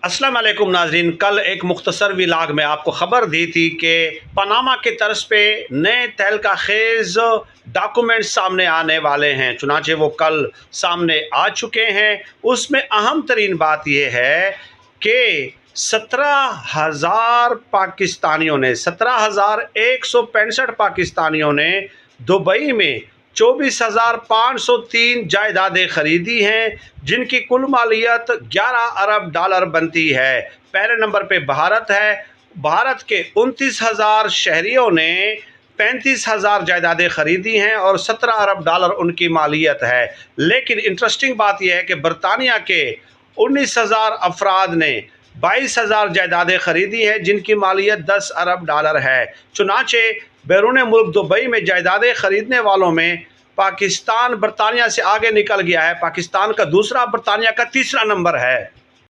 अस्सलाम वालेकुम नाजरीन। कल एक मुख्तसर व्लॉग में आपको ख़बर दी थी कि पनामा के तर्ज पे नए तहलका खेज़ डॉक्यूमेंट सामने आने वाले हैं। चुनांचे वो कल सामने आ चुके हैं। उसमें अहम तरीन बात यह है कि 17,000 पाकिस्तानियों ने 17,165 पाकिस्तानियों ने दुबई में 24,503 जायदादें खरीदी हैं, जिनकी कुल मालियत 11 अरब डॉलर बनती है। पहले नंबर पे भारत है। भारत के 29,000 शहरियों ने 35,000 जायदादें खरीदी हैं और 17 अरब डॉलर उनकी मालियत है। लेकिन इंटरेस्टिंग बात यह है कि बरतानिया के 19,000 अफराद ने 22,000 जायदादें खरीदी हैं, जिनकी मालियत 10 अरब डॉलर है। चुनांचे बैरून मुल्क दुबई में जायदादें खरीदने वालों में पाकिस्तान बरतानिया से आगे निकल गया है। पाकिस्तान का दूसरा, बरतानिया का तीसरा नंबर है।